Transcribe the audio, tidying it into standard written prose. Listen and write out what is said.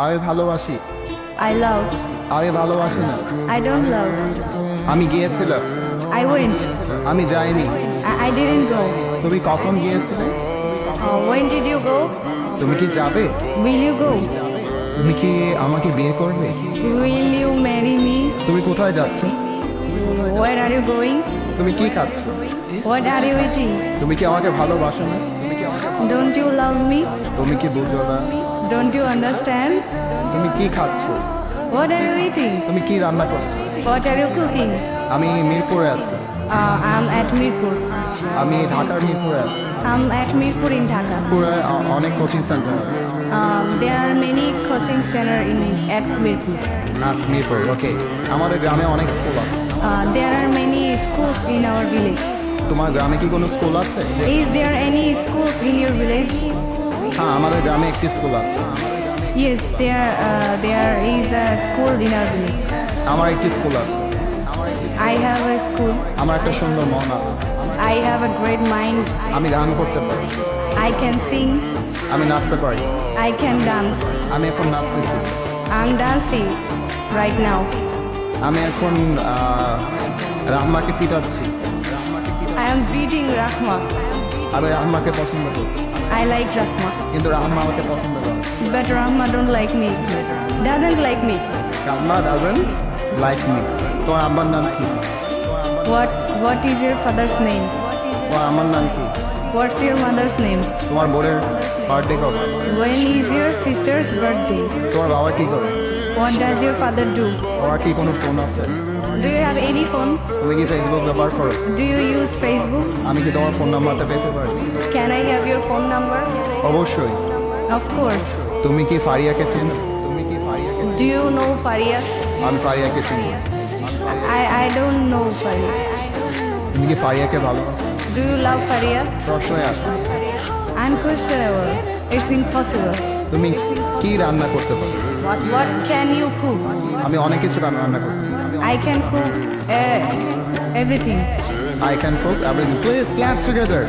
আমি ভালোবাসি। I love. আমি ভালোবাসি না। I don't love. আমি গিয়েছিলাম। I went. আমি যাইনি। I didn't go. তুমি কখন গিয়েছিলে? When did you go? তুমি কি যাবে? Will you go? তুমি কি আমাকে বিয়ে করবে? Will you marry me? তুমি কোথায় যাচ্ছ? Where are you going? তুমি কি খাচ্ছ? What are you eating? তুমি কি আমাকে ভালোবাসো না? Don't you love me? তুমি কি বুঝো না? Don't you understand? তুমি কি খাচ্ছ? What are you eating? তুমি কি রান্না করছো? What are you cooking? আমি মিরপুরে আছি। I'm at Mirpur. আমি ঢাকার মিরপুরে আছি। I'm at Mirpur in Dhaka. পুরো অনেক কোচিং সেন্টার আছে। There are many coaching center at Mirpur. Mirpur, okay. আমাদের গ্রামে অনেক স্কুল আছে। There are many schools in our village. তোমার গ্রামে কি কোনো স্কুল আছে? Is there any schools in your village? হ্যাঁ, আমাদের গ্রামে একটি স্কুল আছে। Yes, there is a school in our village. আমার একটি স্কুল আছে। I have a school. আমার একটা সুন্দর মন আছে। I have a great mind. আমি গান করতে পারি। I can sing. আমি নাচতে পারি। I can dance. আমি এখন নাচতেছি। I'm dancing right now. আমি এখন রাহমাকে পিটাচ্ছি। I am beating Rahma. আমি রাহমাকে পছন্দ করি, I like Rahma, কিন্তু রাহমা আমাকে পছন্দ করে। but Rahma don't like me. Doesn't like me. Rahma doesn't like me. তোমার আব্বার নাম কি? What is your father's name? তোমার আমার নাম কি? What's your mother's name? তোমার বোনের বার্থডে কবে? When is your sister's birthday? তোমার বাবা কি করে? What does your father do? তোমার কি কোনো ফোন আছে? Do you have any phone? তুমি কি ফেসবুক ব্যবহার করো? Do you use Facebook? আমি কি তোমার ফোন নাম্বারটা পেতে পারি? Can I have your phone number? অবশ্যই। Of course. তুমি কি ফারিয়াকে চেনো? তুমি কি ফারিয়াকে চেনো? Do you know Faria? আমি ফারিয়াকে চিনি। I don't know Faria. তুমি কি ফারিয়াকে ভালোবাসো? Do you love Faria? প্রশ্নই আসে। Unquestionable. It's impossible. তুমি কি রান্না করতে পারো? What can you cook? আমি অনেক কিছু রান্না করতে পারি। I can cook everything. I can cook everything. Please clap together.